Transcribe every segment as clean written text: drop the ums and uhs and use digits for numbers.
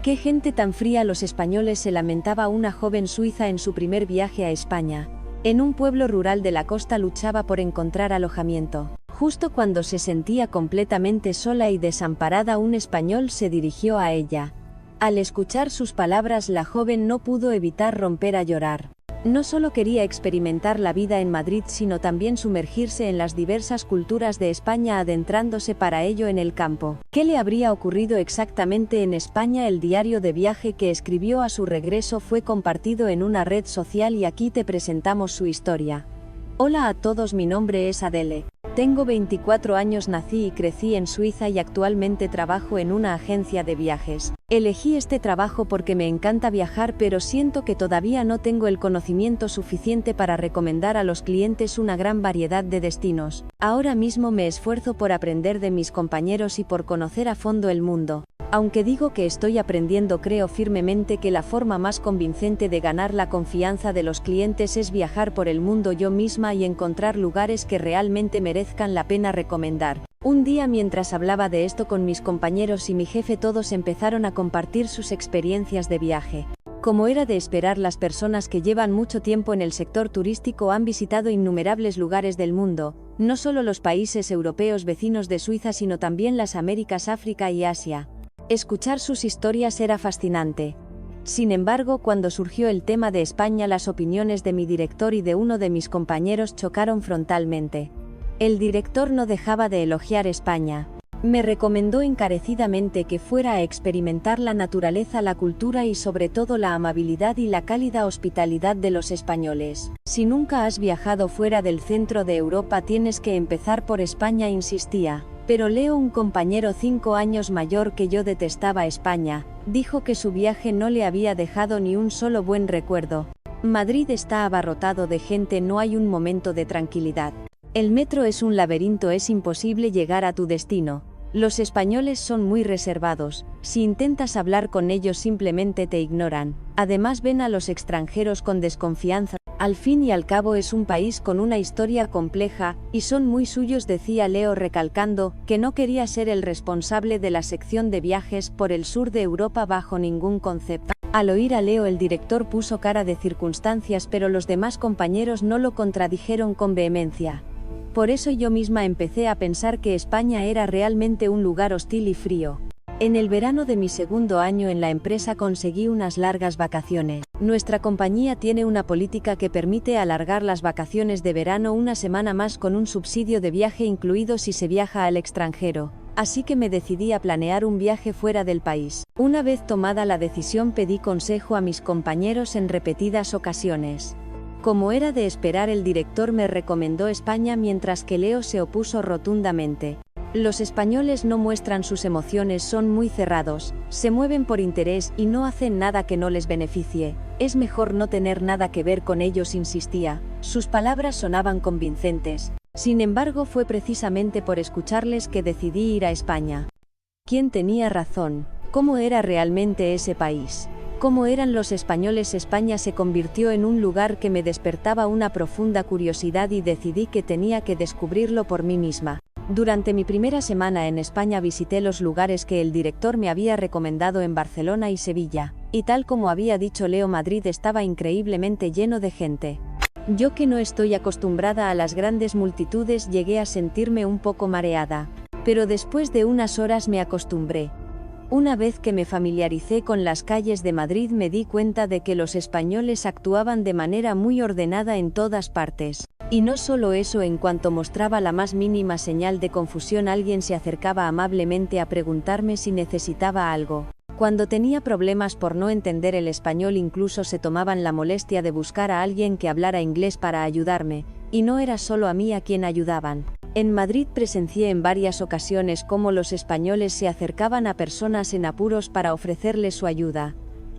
¡Qué gente tan fría! Los españoles, se lamentaba una joven suiza en su primer viaje a España. En un pueblo rural de la costa luchaba por encontrar alojamiento. Justo cuando se sentía completamente sola y desamparada, un español se dirigió a ella. Al escuchar sus palabras, la joven no pudo evitar romper a llorar. No solo quería experimentar la vida en Madrid, sino también sumergirse en las diversas culturas de España, adentrándose para ello en el campo. ¿Qué le habría ocurrido exactamente en España? El diario de viaje que escribió a su regreso fue compartido en una red social y aquí te presentamos su historia. Hola a todos, mi nombre es Adele. Tengo 24 años, nací y crecí en Suiza y actualmente trabajo en una agencia de viajes. Elegí este trabajo porque me encanta viajar, pero siento que todavía no tengo el conocimiento suficiente para recomendar a los clientes una gran variedad de destinos. Ahora mismo me esfuerzo por aprender de mis compañeros y por conocer a fondo el mundo. Aunque digo que estoy aprendiendo, creo firmemente que la forma más convincente de ganar la confianza de los clientes es viajar por el mundo yo misma y encontrar lugares que realmente merezcan la pena recomendar. Un día, mientras hablaba de esto con mis compañeros y mi jefe, todos empezaron a compartir sus experiencias de viaje. Como era de esperar, las personas que llevan mucho tiempo en el sector turístico han visitado innumerables lugares del mundo, no solo los países europeos vecinos de Suiza, sino también las Américas, África y Asia. Escuchar sus historias era fascinante. Sin embargo, cuando surgió el tema de España, las opiniones de mi director y de uno de mis compañeros chocaron frontalmente. El director no dejaba de elogiar España. Me recomendó encarecidamente que fuera a experimentar la naturaleza, la cultura y sobre todo la amabilidad y la cálida hospitalidad de los españoles. Si nunca has viajado fuera del centro de Europa, tienes que empezar por España, insistía. Pero Leo, un compañero 5 años mayor que yo, detestaba España. Dijo que su viaje no le había dejado ni un solo buen recuerdo. Madrid está abarrotado de gente, no hay un momento de tranquilidad. El metro es un laberinto, es imposible llegar a tu destino. Los españoles son muy reservados, si intentas hablar con ellos simplemente te ignoran. Además, ven a los extranjeros con desconfianza. Al fin y al cabo es un país con una historia compleja, y son muy suyos, decía Leo, recalcando que no quería ser el responsable de la sección de viajes por el sur de Europa bajo ningún concepto. Al oír a Leo, el director puso cara de circunstancias, pero los demás compañeros no lo contradijeron con vehemencia. Por eso yo misma empecé a pensar que España era realmente un lugar hostil y frío. En el verano de mi segundo año en la empresa conseguí unas largas vacaciones. Nuestra compañía tiene una política que permite alargar las vacaciones de verano una semana más con un subsidio de viaje incluido si se viaja al extranjero. Así que me decidí a planear un viaje fuera del país. Una vez tomada la decisión, pedí consejo a mis compañeros en repetidas ocasiones. Como era de esperar, el director me recomendó España, mientras que Leo se opuso rotundamente. Los españoles no muestran sus emociones, son muy cerrados, se mueven por interés y no hacen nada que no les beneficie. Es mejor no tener nada que ver con ellos, insistía. Sus palabras sonaban convincentes. Sin embargo, fue precisamente por escucharles que decidí ir a España. ¿Quién tenía razón? ¿Cómo era realmente ese país? ¿Cómo eran los españoles? España se convirtió en un lugar que me despertaba una profunda curiosidad y decidí que tenía que descubrirlo por mí misma. Durante mi primera semana en España visité los lugares que el director me había recomendado en Barcelona y Sevilla, y tal como había dicho Leo, Madrid estaba increíblemente lleno de gente. Yo, que no estoy acostumbrada a las grandes multitudes, llegué a sentirme un poco mareada. Pero después de unas horas me acostumbré. Una vez que me familiaricé con las calles de Madrid, me di cuenta de que los españoles actuaban de manera muy ordenada en todas partes. Y no solo eso, en cuanto mostraba la más mínima señal de confusión, alguien se acercaba amablemente a preguntarme si necesitaba algo. Cuando tenía problemas por no entender el español, incluso se tomaban la molestia de buscar a alguien que hablara inglés para ayudarme, y no era solo a mí a quien ayudaban. En Madrid presencié en varias ocasiones cómo los españoles se acercaban a personas en apuros para ofrecerles su ayuda.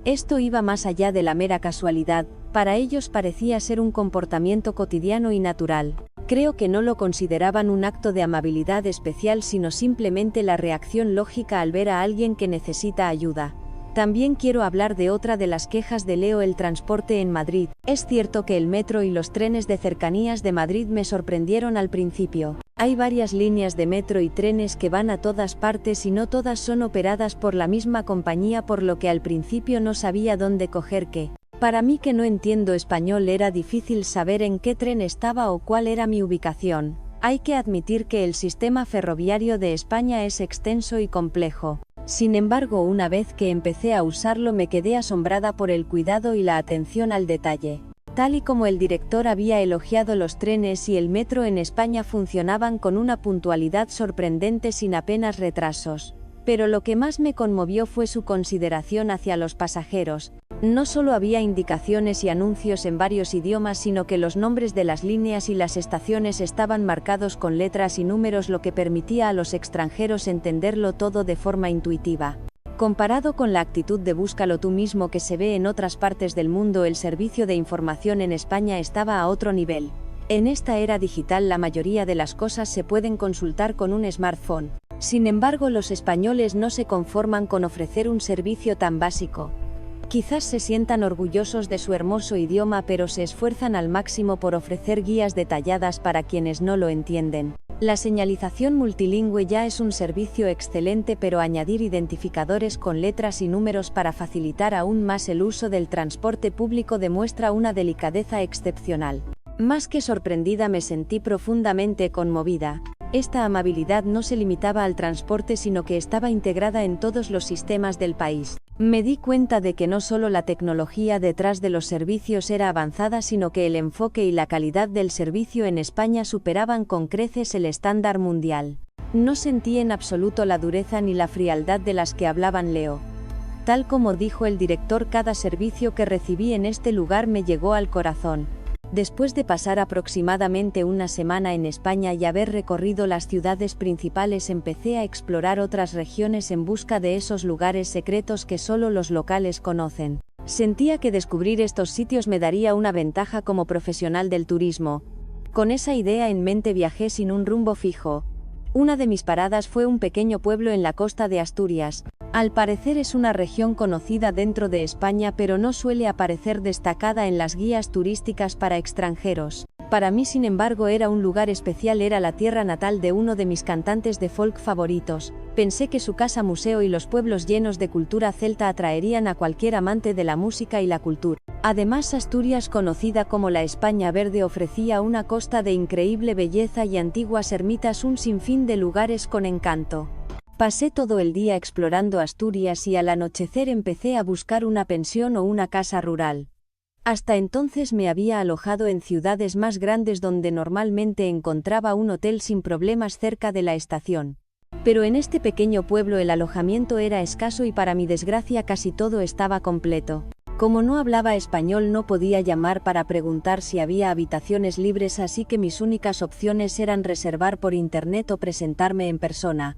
Esto iba más allá de la mera casualidad, para ellos parecía ser un comportamiento cotidiano y natural. Creo que no lo consideraban un acto de amabilidad especial, sino simplemente la reacción lógica al ver a alguien que necesita ayuda. También quiero hablar de otra de las quejas de Leo: el transporte en Madrid. Es cierto que el metro y los trenes de cercanías de Madrid me sorprendieron al principio. Hay varias líneas de metro y trenes que van a todas partes y no todas son operadas por la misma compañía, por lo que al principio no sabía dónde coger qué. Para mí, que no entiendo español, era difícil saber en qué tren estaba o cuál era mi ubicación. Hay que admitir que el sistema ferroviario de España es extenso y complejo. Sin embargo, una vez que empecé a usarlo me quedé asombrada por el cuidado y la atención al detalle. Tal y como el director había elogiado, los trenes y el metro en España funcionaban con una puntualidad sorprendente, sin apenas retrasos. Pero lo que más me conmovió fue su consideración hacia los pasajeros. No solo había indicaciones y anuncios en varios idiomas, sino que los nombres de las líneas y las estaciones estaban marcados con letras y números, lo que permitía a los extranjeros entenderlo todo de forma intuitiva. Comparado con la actitud de búscalo tú mismo que se ve en otras partes del mundo, el servicio de información en España estaba a otro nivel. En esta era digital, la mayoría de las cosas se pueden consultar con un smartphone. Sin embargo, los españoles no se conforman con ofrecer un servicio tan básico. Quizás se sientan orgullosos de su hermoso idioma, pero se esfuerzan al máximo por ofrecer guías detalladas para quienes no lo entienden. La señalización multilingüe ya es un servicio excelente, pero añadir identificadores con letras y números para facilitar aún más el uso del transporte público demuestra una delicadeza excepcional. Más que sorprendida, me sentí profundamente conmovida. Esta amabilidad no se limitaba al transporte, sino que estaba integrada en todos los sistemas del país. Me di cuenta de que no solo la tecnología detrás de los servicios era avanzada, sino que el enfoque y la calidad del servicio en España superaban con creces el estándar mundial. No sentí en absoluto la dureza ni la frialdad de las que hablaban Leo. Tal como dijo el director, cada servicio que recibí en este lugar me llegó al corazón. Después de pasar aproximadamente una semana en España y haber recorrido las ciudades principales, empecé a explorar otras regiones en busca de esos lugares secretos que solo los locales conocen. Sentía que descubrir estos sitios me daría una ventaja como profesional del turismo. Con esa idea en mente viajé sin un rumbo fijo. Una de mis paradas fue un pequeño pueblo en la costa de Asturias. Al parecer es una región conocida dentro de España, pero no suele aparecer destacada en las guías turísticas para extranjeros. Para mí, sin embargo, era un lugar especial, era la tierra natal de uno de mis cantantes de folk favoritos. Pensé que su casa museo y los pueblos llenos de cultura celta atraerían a cualquier amante de la música y la cultura. Además, Asturias, conocida como la España Verde, ofrecía una costa de increíble belleza y antiguas ermitas, un sinfín de lugares con encanto. Pasé todo el día explorando Asturias y al anochecer empecé a buscar una pensión o una casa rural. Hasta entonces me había alojado en ciudades más grandes donde normalmente encontraba un hotel sin problemas cerca de la estación. Pero en este pequeño pueblo el alojamiento era escaso y, para mi desgracia, casi todo estaba completo. Como no hablaba español, no podía llamar para preguntar si había habitaciones libres, así que mis únicas opciones eran reservar por internet o presentarme en persona.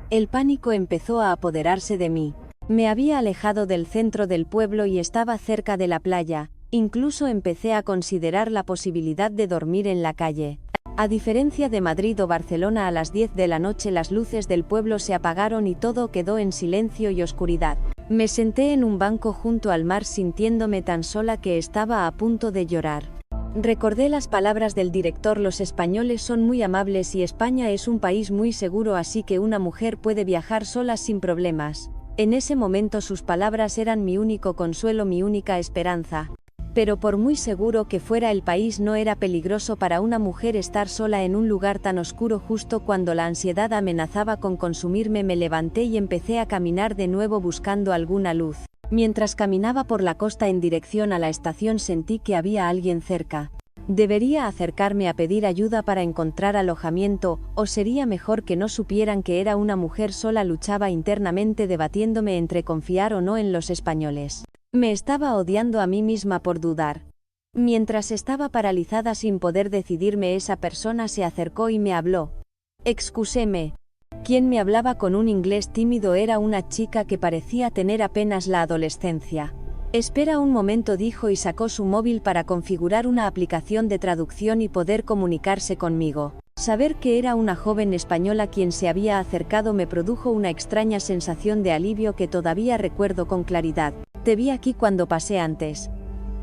El pánico empezó a apoderarse de mí. Me había alejado del centro del pueblo y estaba cerca de la playa. Incluso empecé a considerar la posibilidad de dormir en la calle. A diferencia de Madrid o Barcelona, a las 10 de la noche las luces del pueblo se apagaron y todo quedó en silencio y oscuridad. Me senté en un banco junto al mar, sintiéndome tan sola que estaba a punto de llorar. Recordé las palabras del director: los españoles son muy amables y España es un país muy seguro, así que una mujer puede viajar sola sin problemas. En ese momento sus palabras eran mi único consuelo, mi única esperanza. Pero por muy seguro que fuera el país, no era peligroso para una mujer estar sola en un lugar tan oscuro. Justo cuando la ansiedad amenazaba con consumirme, me levanté y empecé a caminar de nuevo buscando alguna luz. Mientras caminaba por la costa en dirección a la estación, sentí que había alguien cerca. ¿Debería acercarme a pedir ayuda para encontrar alojamiento, o sería mejor que no supieran que era una mujer sola? Luchaba internamente, debatiéndome entre confiar o no en los españoles. Me estaba odiando a mí misma por dudar. Mientras estaba paralizada sin poder decidirme, esa persona se acercó y me habló. Excúseme. Quien me hablaba con un inglés tímido era una chica que parecía tener apenas la adolescencia. Espera un momento, dijo, y sacó su móvil para configurar una aplicación de traducción y poder comunicarse conmigo. Saber que era una joven española quien se había acercado me produjo una extraña sensación de alivio que todavía recuerdo con claridad. Te vi aquí cuando pasé antes.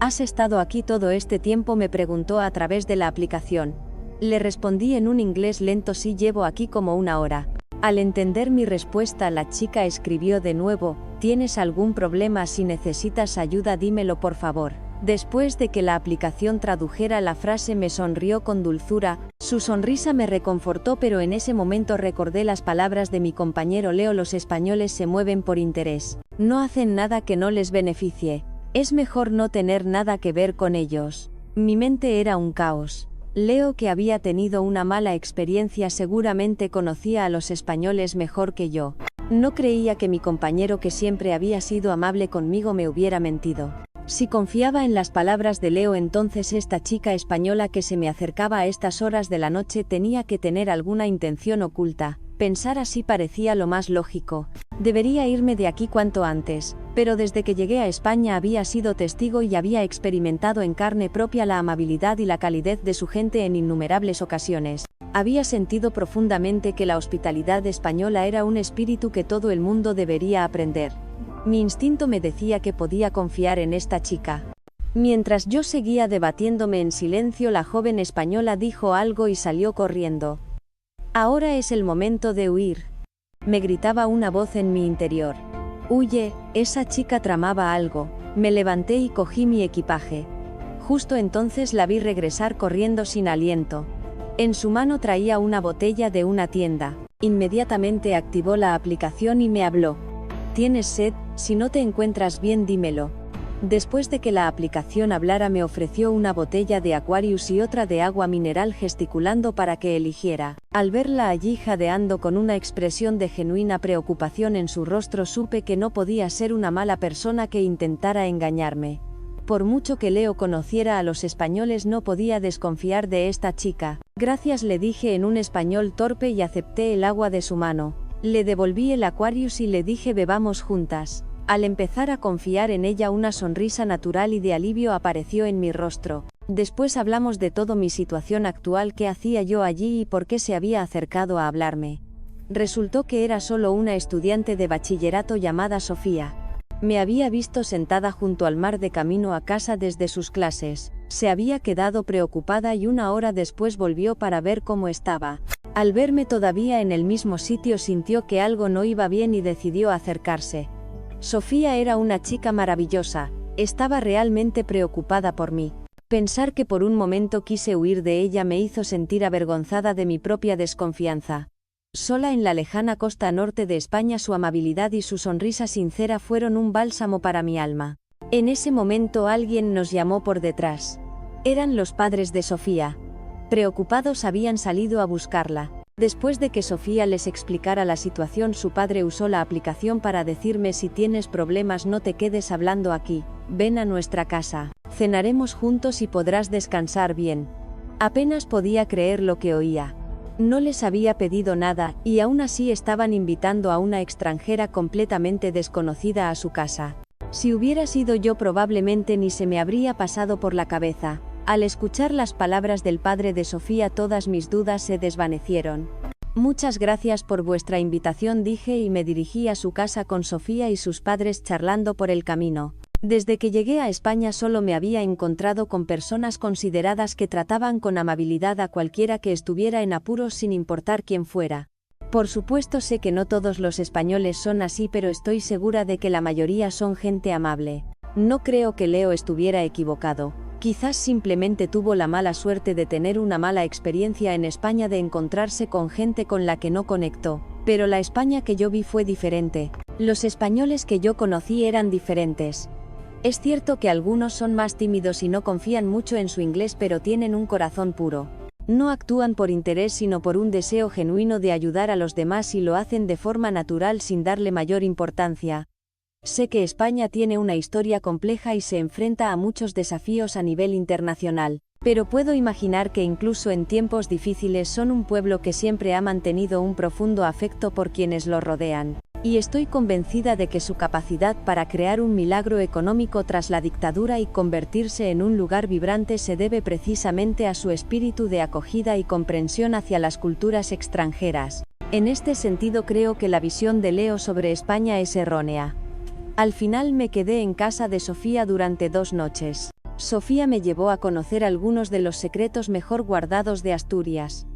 ¿Has estado aquí todo este tiempo?, me preguntó a través de la aplicación. Le respondí en un inglés lento: sí, llevo aquí como una hora. Al entender mi respuesta, la chica escribió de nuevo: ¿tienes algún problema? Si necesitas ayuda, dímelo por favor. Después de que la aplicación tradujera la frase, me sonrió con dulzura. Su sonrisa me reconfortó, pero en ese momento recordé las palabras de mi compañero Leo: los españoles se mueven por interés. No hacen nada que no les beneficie. Es mejor no tener nada que ver con ellos. Mi mente era un caos. Leo, que había tenido una mala experiencia, seguramente conocía a los españoles mejor que yo. No creía que mi compañero, que siempre había sido amable conmigo, me hubiera mentido. Si confiaba en las palabras de Leo, entonces esta chica española que se me acercaba a estas horas de la noche tenía que tener alguna intención oculta. Pensar así parecía lo más lógico. Debería irme de aquí cuanto antes, pero desde que llegué a España había sido testigo y había experimentado en carne propia la amabilidad y la calidez de su gente en innumerables ocasiones. Había sentido profundamente que la hospitalidad española era un espíritu que todo el mundo debería aprender. Mi instinto me decía que podía confiar en esta chica. Mientras yo seguía debatiéndome en silencio, la joven española dijo algo y salió corriendo. Ahora es el momento de huir, me gritaba una voz en mi interior. Huye, esa chica tramaba algo. Me levanté y cogí mi equipaje. Justo entonces la vi regresar corriendo sin aliento. En su mano traía una botella de una tienda. Inmediatamente activó la aplicación y me habló. ¿Tienes sed? Si no te encuentras bien, dímelo. Después de que la aplicación hablara, me ofreció una botella de Aquarius y otra de agua mineral, gesticulando para que eligiera. Al verla allí jadeando con una expresión de genuina preocupación en su rostro, supe que no podía ser una mala persona que intentara engañarme. Por mucho que Leo conociera a los españoles, no podía desconfiar de esta chica. Gracias, le dije en un español torpe y acepté el agua de su mano. Le devolví el Aquarius y le dije: bebamos juntas. Al empezar a confiar en ella, una sonrisa natural y de alivio apareció en mi rostro. Después hablamos de todo, mi situación actual, qué hacía yo allí y por qué se había acercado a hablarme. Resultó que era solo una estudiante de bachillerato llamada Sofía. Me había visto sentada junto al mar de camino a casa desde sus clases. Se había quedado preocupada y una hora después volvió para ver cómo estaba. Al verme todavía en el mismo sitio, sintió que algo no iba bien y decidió acercarse. Sofía era una chica maravillosa. Estaba realmente preocupada por mí. Pensar que por un momento quise huir de ella me hizo sentir avergonzada de mi propia desconfianza. Sola en la lejana costa norte de España, su amabilidad y su sonrisa sincera fueron un bálsamo para mi alma. En ese momento alguien nos llamó por detrás. Eran los padres de Sofía. Preocupados habían salido a buscarla. Después de que Sofía les explicara la situación, su padre usó la aplicación para decirme: si tienes problemas, no te quedes hablando aquí, ven a nuestra casa, cenaremos juntos y podrás descansar bien. Apenas podía creer lo que oía. No les había pedido nada, y aún así estaban invitando a una extranjera completamente desconocida a su casa. Si hubiera sido yo, probablemente ni se me habría pasado por la cabeza. Al escuchar las palabras del padre de Sofía, todas mis dudas se desvanecieron. Muchas gracias por vuestra invitación, dije, y me dirigí a su casa con Sofía y sus padres charlando por el camino. Desde que llegué a España solo me había encontrado con personas consideradas que trataban con amabilidad a cualquiera que estuviera en apuros, sin importar quién fuera. Por supuesto, sé que no todos los españoles son así, pero estoy segura de que la mayoría son gente amable. No creo que Leo estuviera equivocado. Quizás simplemente tuvo la mala suerte de tener una mala experiencia en España, de encontrarse con gente con la que no conectó. Pero la España que yo vi fue diferente. Los españoles que yo conocí eran diferentes. Es cierto que algunos son más tímidos y no confían mucho en su inglés, pero tienen un corazón puro. No actúan por interés, sino por un deseo genuino de ayudar a los demás, y lo hacen de forma natural sin darle mayor importancia. Sé que España tiene una historia compleja y se enfrenta a muchos desafíos a nivel internacional, pero puedo imaginar que incluso en tiempos difíciles son un pueblo que siempre ha mantenido un profundo afecto por quienes lo rodean. Y estoy convencida de que su capacidad para crear un milagro económico tras la dictadura y convertirse en un lugar vibrante se debe precisamente a su espíritu de acogida y comprensión hacia las culturas extranjeras. En este sentido creo que la visión de Leo sobre España es errónea. Al final me quedé en casa de Sofía durante 2 noches. Sofía me llevó a conocer algunos de los secretos mejor guardados de Asturias.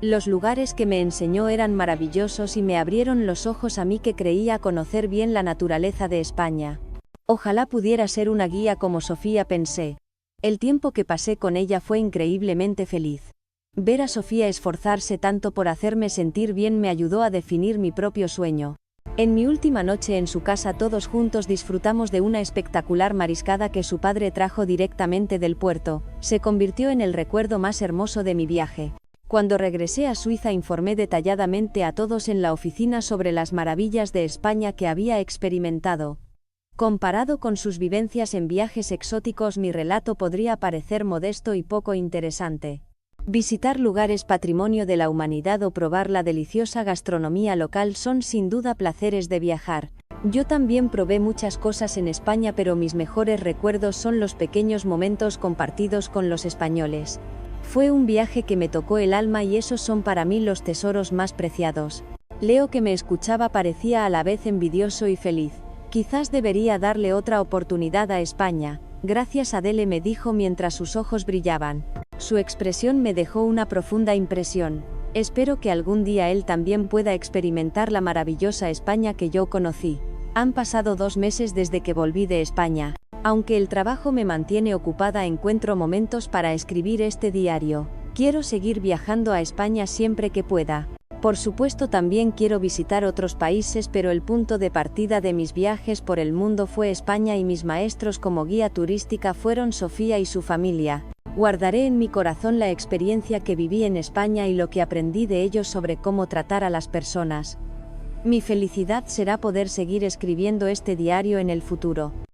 Los lugares que me enseñó eran maravillosos y me abrieron los ojos a mí que creía conocer bien la naturaleza de España. Ojalá pudiera ser una guía como Sofía, pensé. El tiempo que pasé con ella fue increíblemente feliz. Ver a Sofía esforzarse tanto por hacerme sentir bien me ayudó a definir mi propio sueño. En mi última noche en su casa todos juntos disfrutamos de una espectacular mariscada que su padre trajo directamente del puerto. Se convirtió en el recuerdo más hermoso de mi viaje. Cuando regresé a Suiza informé detalladamente a todos en la oficina sobre las maravillas de España que había experimentado. Comparado con sus vivencias en viajes exóticos, mi relato podría parecer modesto y poco interesante. Visitar lugares patrimonio de la humanidad o probar la deliciosa gastronomía local son sin duda placeres de viajar. Yo también probé muchas cosas en España, pero mis mejores recuerdos son los pequeños momentos compartidos con los españoles. Fue un viaje que me tocó el alma y esos son para mí los tesoros más preciados. Leo, que me escuchaba, parecía a la vez envidioso y feliz. Quizás debería darle otra oportunidad a España. Gracias, Adele, me dijo mientras sus ojos brillaban. Su expresión me dejó una profunda impresión. Espero que algún día él también pueda experimentar la maravillosa España que yo conocí. Han pasado 2 meses desde que volví de España. Aunque el trabajo me mantiene ocupada, encuentro momentos para escribir este diario. Quiero seguir viajando a España siempre que pueda. Por supuesto también quiero visitar otros países, pero el punto de partida de mis viajes por el mundo fue España y mis maestros como guía turística fueron Sofía y su familia. Guardaré en mi corazón la experiencia que viví en España y lo que aprendí de ellos sobre cómo tratar a las personas. Mi felicidad será poder seguir escribiendo este diario en el futuro.